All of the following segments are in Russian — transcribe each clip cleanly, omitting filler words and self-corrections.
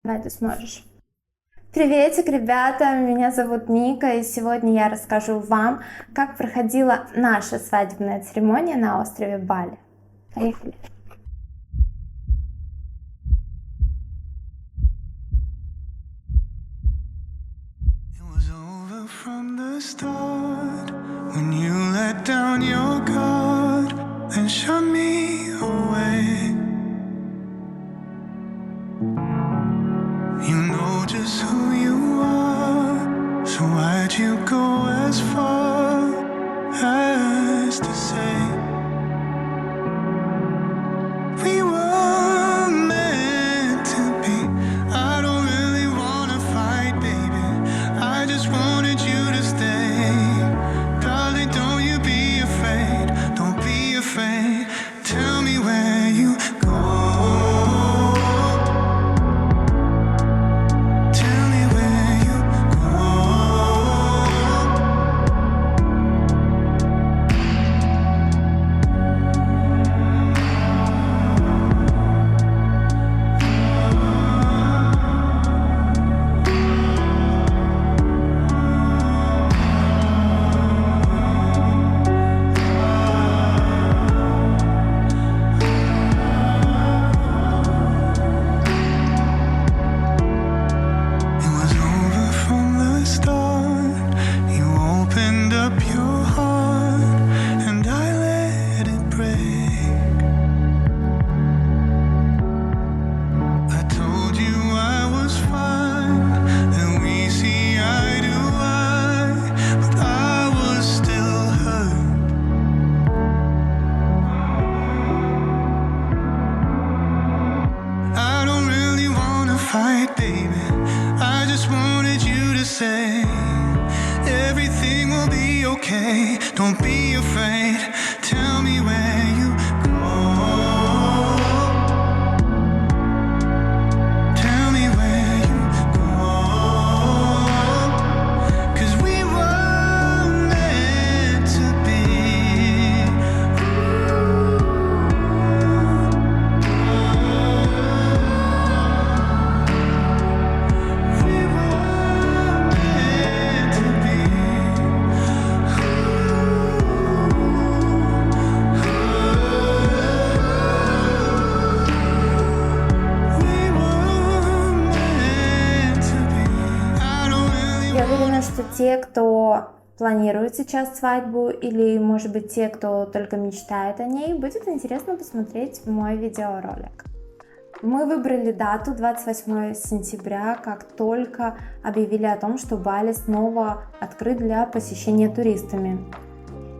Давай, ты сможешь. Приветик, ребята, меня зовут Ника, и сегодня я расскажу вам, как проходила наша свадебная церемония на острове Бали. Поехали. It was over from the start when you let down your guard and shut me away. You know just who you are, so why'd you go as far as to say we were meant to be? I don't really wanna fight, baby. I just wanted you to stay. Darling, don't you be afraid. Don't be afraid. Tell me where you go. Tell me where you go. It was over from the start. You opened up your heart and I let it break. I told you I was fine, that we see eye to eye, but I was still hurt. I don't really wanna fight, baby. I just wanted you to say everything will be okay. Don't be afraid. Tell me where you go. Tell me where you go. 'Cause we were meant to be. We were meant to be. We were meant to be. I don't really Я уверена, что те, кто планирует сейчас свадьбу, или, может быть, те, кто только мечтает о ней, будет интересно посмотреть мой видеоролик. Мы выбрали дату 28 сентября, как только объявили о том, что Бали снова открыт для посещения туристами.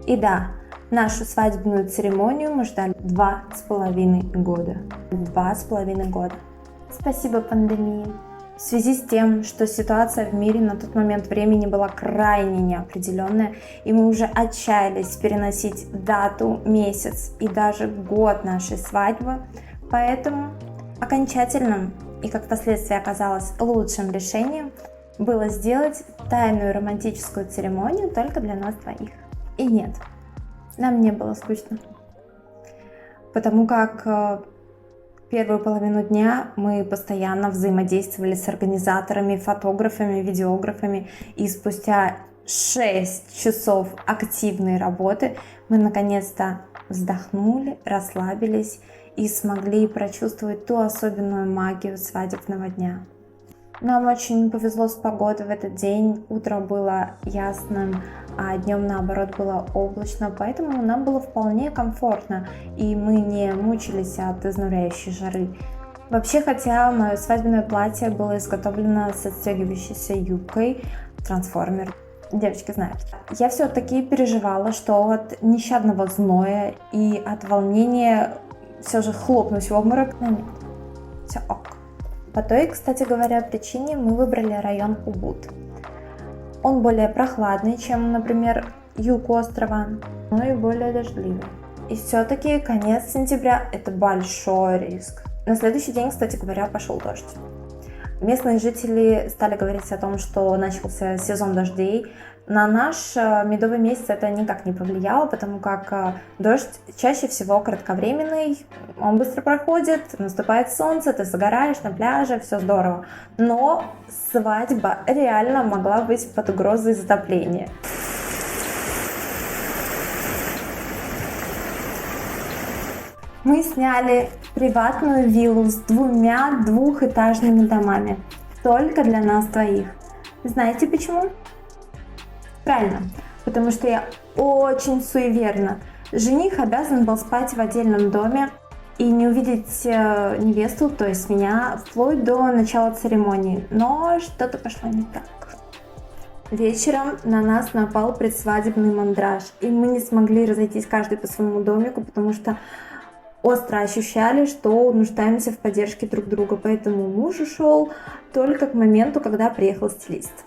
И да, нашу свадебную церемонию мы ждали 2,5 года. 2,5 года. Спасибо пандемии. В связи с тем, что ситуация в мире на тот момент времени была крайне неопределенная, и мы уже отчаялись переносить дату, месяц и даже год нашей свадьбы, поэтому окончательным и, как впоследствии оказалось, лучшим решением было сделать тайную романтическую церемонию только для нас двоих. И нет, нам не было скучно, потому как первую половину дня мы постоянно взаимодействовали с организаторами, фотографами, видеографами, и спустя 6 часов активной работы мы наконец-то вздохнули, расслабились и смогли прочувствовать ту особенную магию свадебного дня. Нам очень повезло с погодой в этот день. Утро было ясным, а днем наоборот было облачно, поэтому нам было вполне комфортно, и мы не мучились от изнуряющей жары. Вообще, хотя мое свадебное платье было изготовлено с отстегивающейся юбкой, трансформер, девочки знают, я все-таки переживала, что от нещадного зноя и от волнения все же хлопнусь в обморок, но нет, все ок. По той, кстати говоря, причине мы выбрали район Убуд. Он более прохладный, чем, например, юг острова, но и более дождливый. И все-таки конец сентября – это большой риск. На следующий день, кстати говоря, пошел дождь. Местные жители стали говорить о том, что начался сезон дождей. На наш медовый месяц это никак не повлияло, потому как дождь чаще всего кратковременный, он быстро проходит, наступает солнце, ты загораешь на пляже, все здорово. Но свадьба реально могла быть под угрозой затопления. Мы сняли приватную виллу с 2 двухэтажными домами. Только для нас двоих. Знаете почему? Правильно, потому что я очень суеверна. Жених обязан был спать в отдельном доме и не увидеть невесту, то есть меня, вплоть до начала церемонии. Но что-то пошло не так. Вечером на нас напал предсвадебный мандраж, и мы не смогли разойтись каждый по своему домику, потому что остро ощущали, что нуждаемся в поддержке друг друга, поэтому муж ушел только к моменту, когда приехал стилист.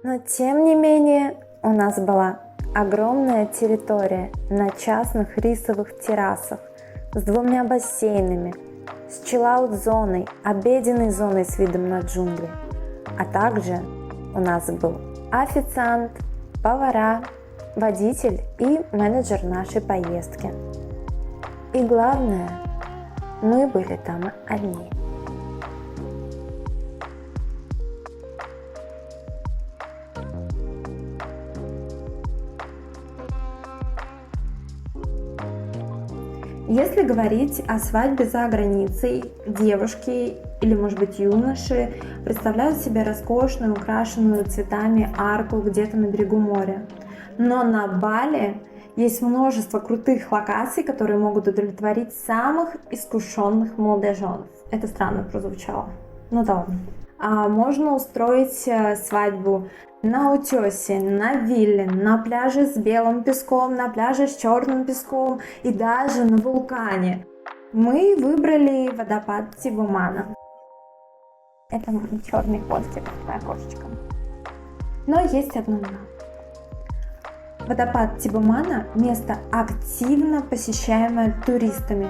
Но тем не менее у нас была огромная территория на частных рисовых террасах с 2 бассейнами, с чиллаут-зоной, обеденной зоной с видом на джунгли. А также у нас был официант, повара, водитель и менеджер нашей поездки. И главное, мы были там одни. Если говорить о свадьбе за границей, девушки или, может быть, юноши представляют себе роскошную, украшенную цветами арку где-то на берегу моря. Но на Бали есть множество крутых локаций, которые могут удовлетворить самых искушенных молодоженов. Это странно прозвучало. Ну да ладно. Можно устроить свадьбу на утесе, на вилле, на пляже с белым песком, на пляже с черным песком и даже на вулкане. Мы выбрали водопад Тибумана. Это черный хвостик, такая кошечка. Но есть одно но. Водопад Тибумана – место активно посещаемое туристами.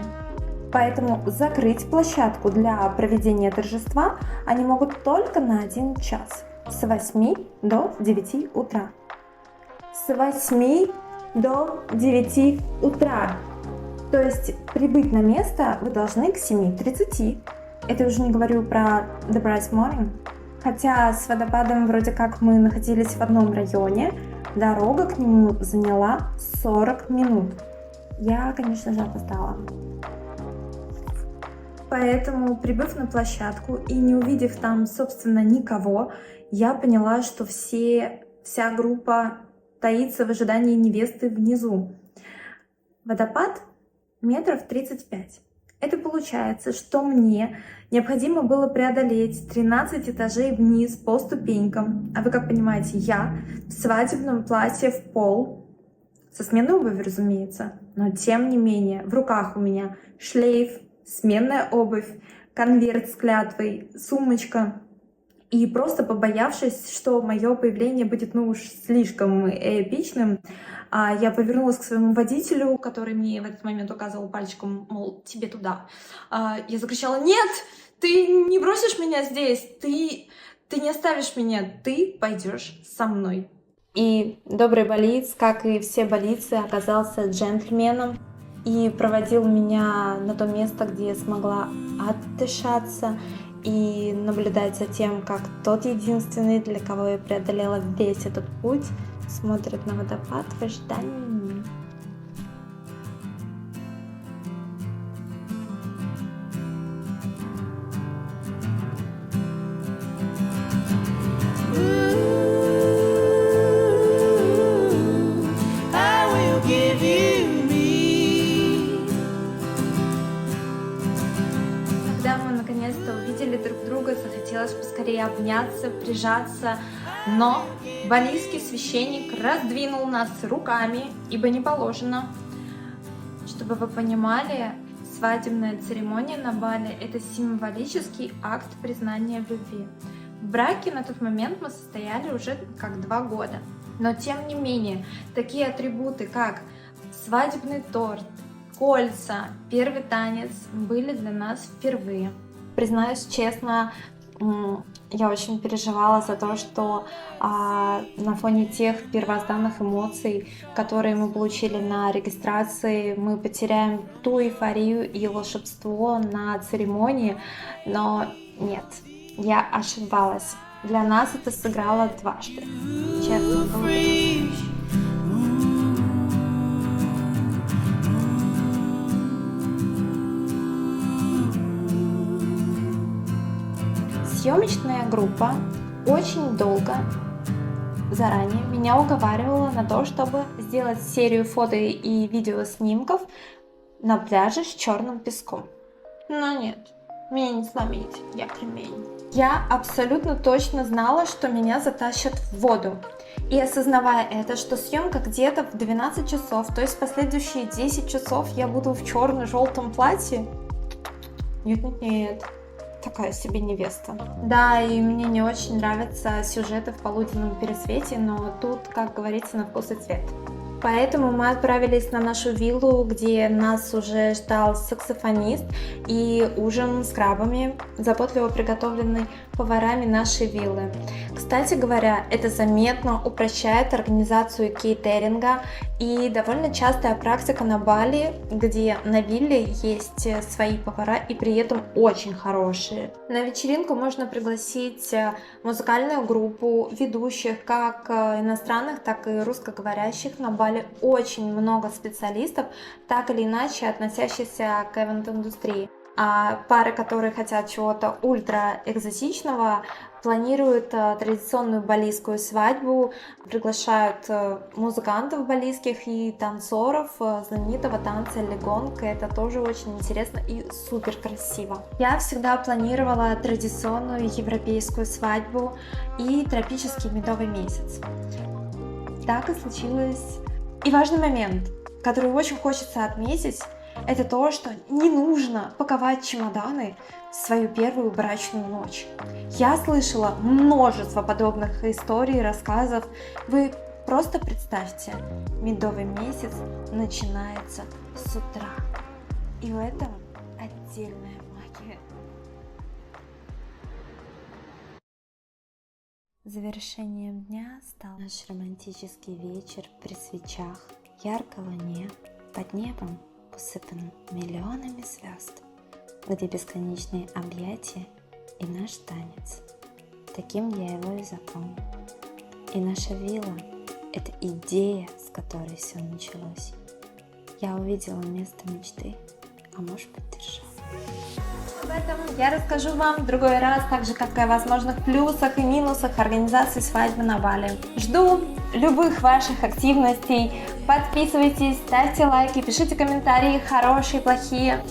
Поэтому закрыть площадку для проведения торжества они могут только на 1 час. С 8 до 9 утра. С 8 до 9 утра. То есть прибыть на место вы должны к 7:30. Это уже не говорю про The Bright Morning. Хотя с водопадом вроде как мы находились в одном районе, дорога к нему заняла 40 минут. Я, конечно же, опоздала. Поэтому, прибыв на площадку и не увидев там, собственно, никого, я поняла, что вся группа таится в ожидании невесты внизу. Водопад метров 35. Это получается, что мне необходимо было преодолеть 13 этажей вниз по ступенькам. А вы как понимаете, я в свадебном платье в пол, со сменной обувью, разумеется, но тем не менее в руках у меня шлейф, сменная обувь, конверт с клятвой, сумочка. И просто побоявшись, что мое появление будет, уж слишком эпичным, я повернулась к своему водителю, который мне в этот момент указывал пальчиком, мол, тебе туда. Я закричала: нет, ты не бросишь меня здесь, ты не оставишь меня, ты пойдешь со мной. И добрый балиец, как и все балийцы, оказался джентльменом и проводил меня на то место, где я смогла отдышаться и наблюдать за тем, как тот единственный, для кого я преодолела весь этот путь, смотрит на водопад в ожидании меня. Когда мы наконец-то увидели друг друга, захотелось поскорее обняться, прижаться, но балийский священник раздвинул нас руками, ибо не положено. Чтобы вы понимали, свадебная церемония на Бали – это символический акт признания в любви. В браке на тот момент мы состояли уже как 2 года. Но тем не менее, такие атрибуты, как свадебный торт, кольца, первый танец были для нас впервые. Признаюсь честно, я очень переживала за то, что на фоне тех первозданных эмоций, которые мы получили на регистрации, мы потеряем ту эйфорию и волшебство на церемонии, но нет, я ошибалась. Для нас это сыграло дважды. Честно, было потрясающе. Съемочная группа очень долго заранее меня уговаривала на то, чтобы сделать серию фото и видео снимков на пляже с черным песком. Но нет, меня не сломить, я кремень. Я абсолютно точно знала, что меня затащат в воду. И осознавая это, что съемка где-то в 12 часов, то есть последующие 10 часов я буду в черно-желтом платье, нет. Такая себе невеста. Да, и мне не очень нравятся сюжеты в полуденном пересвете, но тут, как говорится, на вкус и цвет. Поэтому мы отправились на нашу виллу, где нас уже ждал саксофонист и ужин с крабами, заботливо приготовленный поварами нашей виллы. Кстати говоря, это заметно упрощает организацию кейтеринга и довольно частая практика на Бали, где на вилле есть свои повара и при этом очень хорошие. На вечеринку можно пригласить музыкальную группу, ведущих, как иностранных, так и русскоговорящих. На Бали очень много специалистов, так или иначе относящихся к ивент-индустрии. А пары, которые хотят чего-то ультра экзотичного, планируют традиционную балийскую свадьбу, приглашают музыкантов балийских и танцоров знаменитого танца легонг. Это тоже очень интересно и супер красиво. Я всегда планировала традиционную европейскую свадьбу и тропический медовый месяц. Так и случилось. И важный момент, который очень хочется отметить, это то, что не нужно паковать чемоданы в свою первую брачную ночь. Я слышала множество подобных историй, рассказов. Вы просто представьте, медовый месяц начинается с утра. И у этого отдельная магия. Завершением дня стал наш романтический вечер при свечах, яркой луне, под небом, усыпанным миллионами звезд, где бесконечные объятия и наш танец. Таким я его и запомню. И наша вилла – это идея, с которой все началось. Я увидела место мечты, а муж поддержал. Об этом я расскажу вам в другой раз, так же как и о возможных плюсах и минусах организации свадьбы на Бали. Жду любых ваших активностей. Подписывайтесь, ставьте лайки, пишите комментарии, хорошие, плохие.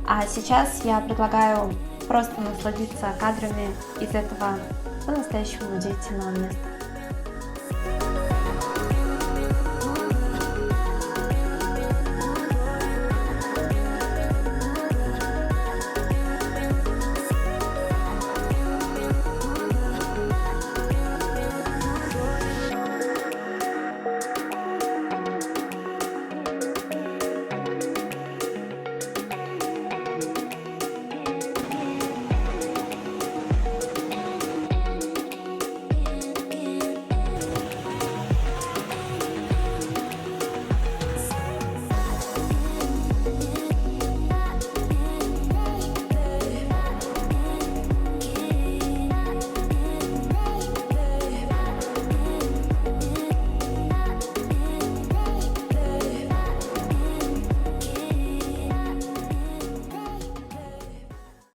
А сейчас я предлагаю просто насладиться кадрами из этого по-настоящему удивительного места.